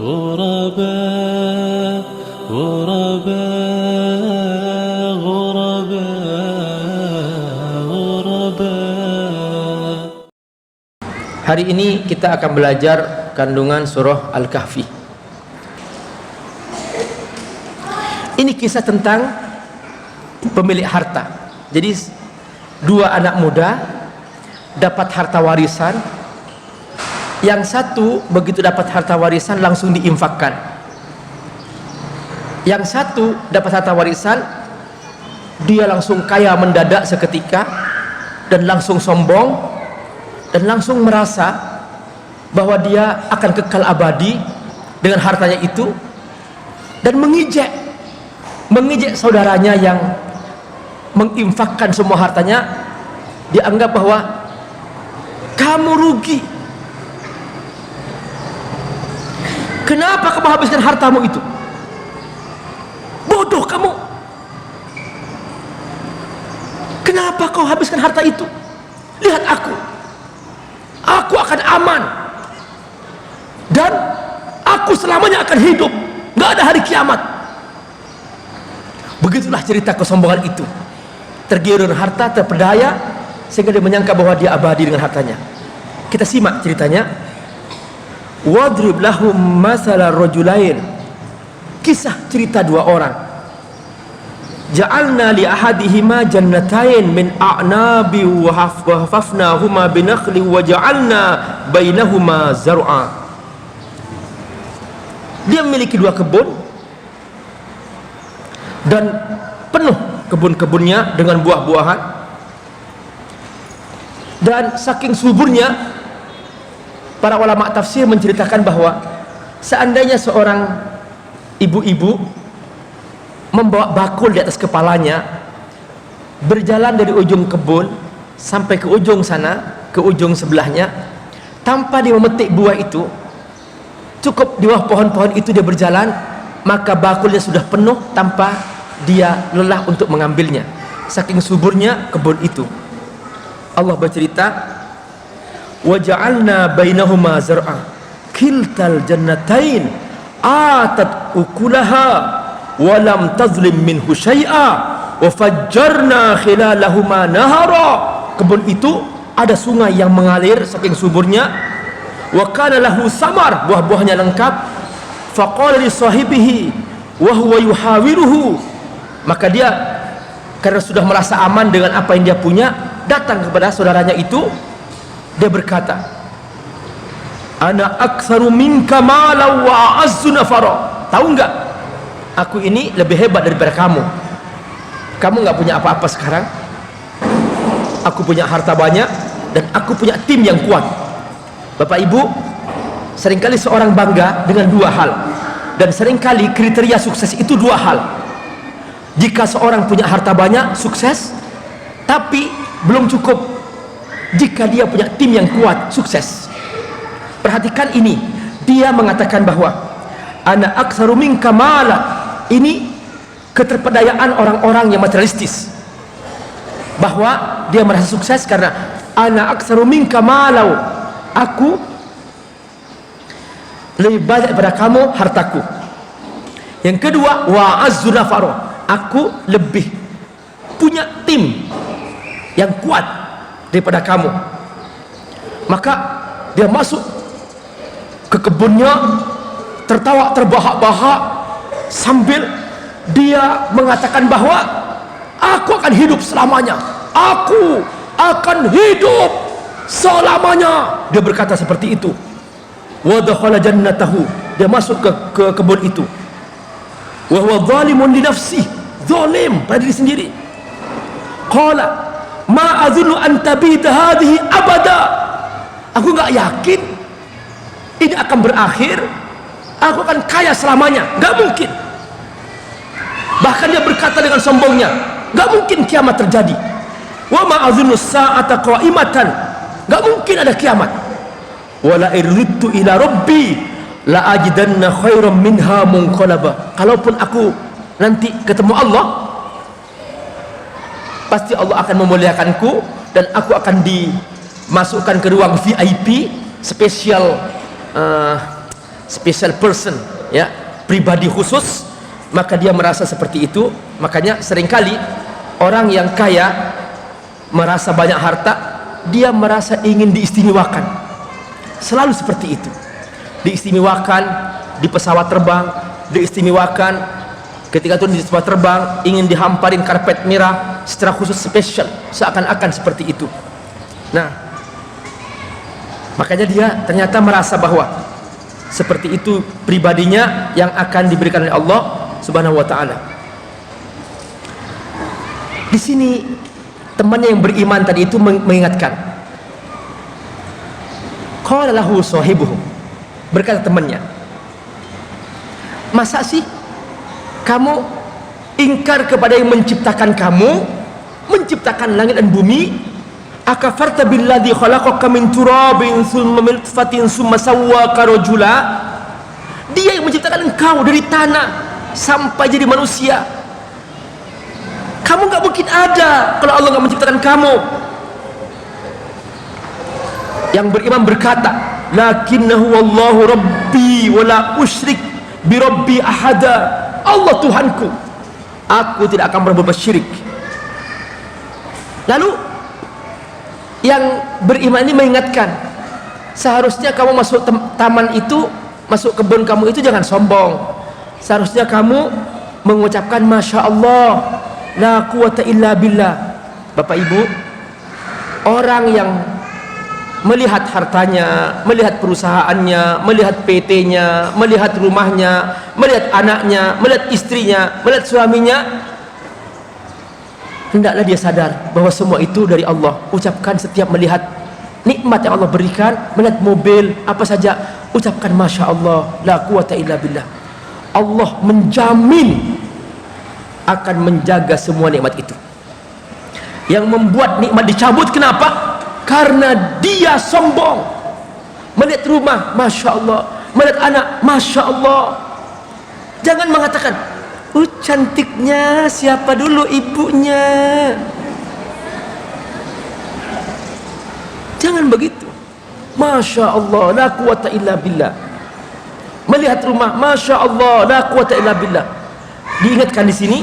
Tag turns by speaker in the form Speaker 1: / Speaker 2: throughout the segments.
Speaker 1: غرباء غرباء غرباء غرباء.
Speaker 2: Hari ini kita akan belajar kandungan surah Al-Kahfi. Ini kisah tentang pemilik harta. Jadi dua anak muda dapat harta warisan. Yang satu begitu dapat harta warisan langsung diinfakkan. Yang satu dapat harta warisan, dia langsung kaya mendadak seketika dan langsung sombong dan langsung merasa bahwa dia akan kekal abadi dengan hartanya itu, dan mengijek saudaranya yang menginfakkan semua hartanya. Dia anggap bahwa kamu rugi. Kenapa kamu habiskan hartamu itu? Bodoh kamu. Kenapa kau habiskan harta itu? Lihat aku akan aman dan aku selamanya akan hidup, nggak ada hari kiamat. Begitulah cerita kesombongan itu. Tergiur dengan harta, terpedaya, sehingga dia menyangka bahwa dia abadi dengan hartanya. Kita simak ceritanya. Wadrib lahum masala rajulain. Kisah cerita dua orang. Ja'alna li ahadihima jannatain min a'nabi wa hafafnahuma binakhli wa ja'alna bainahuma zar'a. Dia memiliki dua kebun dan penuh kebun-kebunnya dengan buah-buahan, dan saking suburnya para ulama tafsir menceritakan bahwa seandainya seorang ibu-ibu membawa bakul di atas kepalanya, berjalan dari ujung kebun sampai ke ujung sana, ke ujung sebelahnya, tanpa dia memetik buah itu, cukup di bawah pohon-pohon itu dia berjalan, maka bakulnya sudah penuh tanpa dia lelah untuk mengambilnya. Saking suburnya kebun itu. Allah bercerita, وَجَعَلْنَا بَيْنَهُمَا زَرْعًا كِلْتَا الْجَنَّتَيْنِ آتَتْ أُكُلَهَا وَلَمْ تَظْلِمْ مِنْهُ شَيْئًا وَفَجَّرْنَا خِلَالَهُمَا نَهَرًا. Kebun itu ada sungai yang mengalir saking suburnya. وَكَانَ لَهُ ثَمَرٌ, buah-buahnya lengkap. فَقَالَ لِصَاحِبِهِ وَهُوَ يُحَاوِرُهُ, maka dia karena sudah merasa aman dengan apa yang dia punya, datang kepada saudaranya itu. Dia berkata, ana aktsaru minka malan wa a'azzu nafara. Tahu enggak, aku ini lebih hebat daripada kamu. Kamu enggak punya apa-apa sekarang, aku punya harta banyak dan aku punya tim yang kuat. Bapak Ibu, seringkali seorang bangga dengan dua hal, dan seringkali kriteria sukses itu dua hal. Jika seorang punya harta banyak, sukses, tapi belum cukup jika dia punya tim yang kuat, sukses. Perhatikan ini, dia mengatakan bahwa ana aktsaru minka mala. Ini keterpedayaan orang-orang yang materialistis, bahwa dia merasa sukses karena ana aktsaru minka malau, aku lebih banyak daripada kamu hartaku. Yang kedua, wa azzu nafaro, aku lebih punya tim yang kuat daripada kamu. Maka dia masuk ke kebunnya, tertawa terbahak-bahak sambil dia mengatakan bahwa aku akan hidup selamanya, aku akan hidup selamanya. Dia berkata seperti itu. Wa dakhala jannatahu, dia masuk ke kebun itu. Wa huwa zalimun li nafsihi, zalim pada diri sendiri. Qala ma azunnu an tabida hadhihi abada. Aku enggak yakin ini akan berakhir, aku akan kaya selamanya, enggak mungkin. Bahkan dia berkata dengan sombongnya, enggak mungkin kiamat terjadi. Wa ma azunnu sa'ata qa'imatan, enggak mungkin ada kiamat. Wala irridtu ila rabbi la ajidanna khairan minha munqalaba. Kalaupun aku nanti ketemu Allah, pasti Allah akan memuliakanku dan aku akan dimasukkan ke ruang VIP, special special person, ya, pribadi khusus, maka dia merasa seperti itu. Makanya seringkali orang yang kaya merasa banyak harta, dia merasa ingin diistimewakan, selalu seperti itu. Diistimewakan di pesawat terbang, diistimewakan ketika turun di pesawat terbang, ingin dihamparin karpet merah secara khusus spesial, seakan-akan seperti itu. Nah, makanya dia ternyata merasa bahwa seperti itu pribadinya yang akan diberikan oleh Allah Subhanahu wa taala. Di sini temannya yang beriman tadi itu mengingatkan. Qala lahu sahibuhu, berkata temannya, masa sih kamu ingkar kepada yang menciptakan kamu, menciptakan langit dan bumi? Akafarta billadzi khalaqaka min turabin thumma min nutfatin thumma sawwaka rajula? Dia yang menciptakan engkau dari tanah sampai jadi manusia. Kamu gak mungkin ada kalau Allah gak menciptakan kamu. Yang beriman berkata, lakinnahu wallahu rabbi wa la usyrik bi rabbi ahada. Allah Tuhanku, aku tidak akan berbuat syirik. Lalu yang beriman ini mengingatkan, seharusnya kamu masuk taman itu, masuk kebun kamu itu jangan sombong. Seharusnya kamu mengucapkan Masya Allah, la quwata illa billah. Bapak Ibu, orang yang melihat hartanya, melihat perusahaannya, melihat PT-nya, melihat rumahnya, melihat anaknya, melihat istrinya, melihat suaminya, hendaklah dia sadar bahwa semua itu dari Allah. Ucapkan setiap melihat nikmat yang Allah berikan, melihat mobil apa saja, ucapkan Masya Allah, la quwata illa billah. Allah menjamin akan menjaga semua nikmat itu. Yang membuat nikmat dicabut, kenapa? Karena dia sombong. Melihat rumah, Masya Allah, melihat anak, Masya Allah. Jangan mengatakan, cantiknya siapa dulu ibunya. Jangan begitu. Masya Allah, la quwata illa billah. Melihat rumah, Masya Allah, la quwata illa billah. Diingatkan di sini,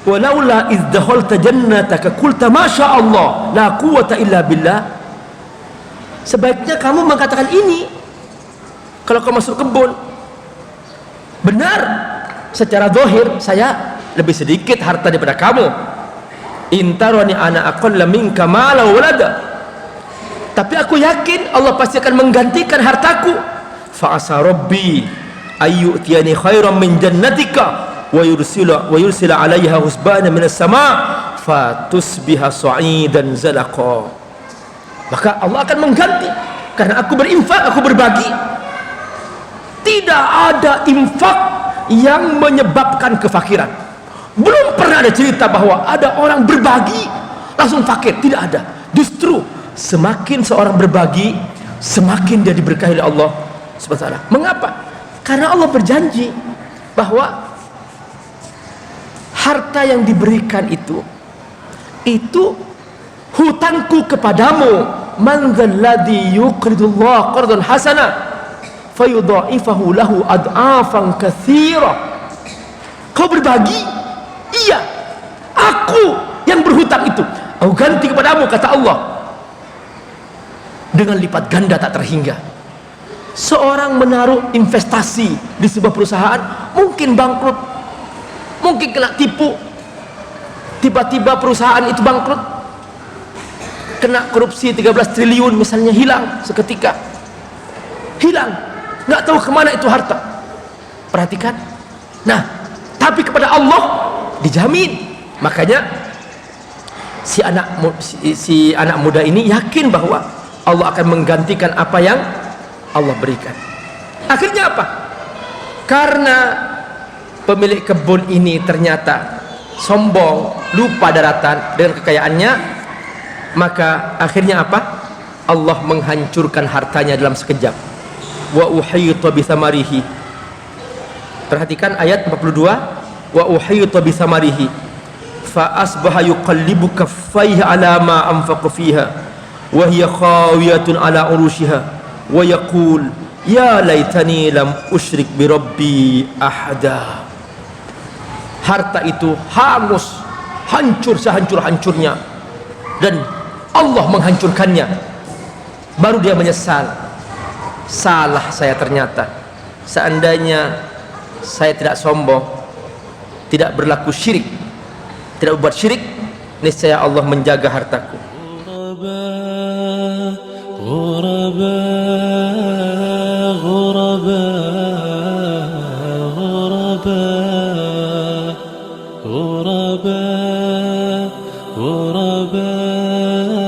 Speaker 2: walaula idh dakhalta jannataka qulta Masya Allah, la quwata illa billah. Sebaiknya kamu mengatakan ini kalau kamu masuk kebun. Benar, secara zahir saya lebih sedikit harta daripada kamu. Intarani ana aqalla minka mala wa walada. Tapi aku yakin Allah pasti akan menggantikan hartaku. Fa asa rabbi ayyutiyani khairan min jannatika wa yursila 'alaiha husbana minas sama' fatusbiha sa'idan zalaqa. Maka Allah akan mengganti karena aku berinfak, aku berbagi. Tidak ada infak yang menyebabkan kefakiran. Belum pernah ada cerita bahwa ada orang berbagi langsung fakir, tidak ada. Justru semakin seorang berbagi, semakin dia diberkahi oleh Allah Subhanahu wa taala. Mengapa? Karena Allah berjanji bahwa harta yang diberikan itu hutangku kepadamu. Man dzalladzi yuqridullah qardan hasana fayudha'ifahu lahu ad'afan katsira. Kau berbagi? Iya, aku yang berhutang itu aku ganti kepadamu, kata Allah, dengan lipat ganda tak terhingga. Seorang menaruh investasi di sebuah perusahaan, mungkin bangkrut, mungkin kena tipu, tiba-tiba perusahaan itu bangkrut, kena korupsi 13 triliun misalnya, hilang seketika, hilang, nggak tahu kemana itu harta. Perhatikan. Nah, tapi kepada Allah dijamin. Makanya si anak muda ini yakin bahwa Allah akan menggantikan apa yang Allah berikan. Akhirnya apa? Karena pemilik kebun ini ternyata sombong, lupa daratan dengan kekayaannya, maka akhirnya apa? Allah menghancurkan hartanya dalam sekejap. Wa uhayta bi thamarihi. Perhatikan ayat 42. Wa uhayta bi thamarihi fa asbaha yuqallibu kaffaihi ala ma anfaqa fiha wa hiya khawiyatun ala urushiha wa yaqul ya laitani lam usyrik bi rabbi ahada. Harta itu hangus, hancur sehancur-hancurnya, dan Allah menghancurkannya. Baru dia menyesal, salah saya ternyata. Seandainya saya tidak sombong, tidak berlaku syirik, tidak berbuat syirik, niscaya Allah menjaga hartaku.
Speaker 1: غرباء غرباء غرباء غرباء غرباء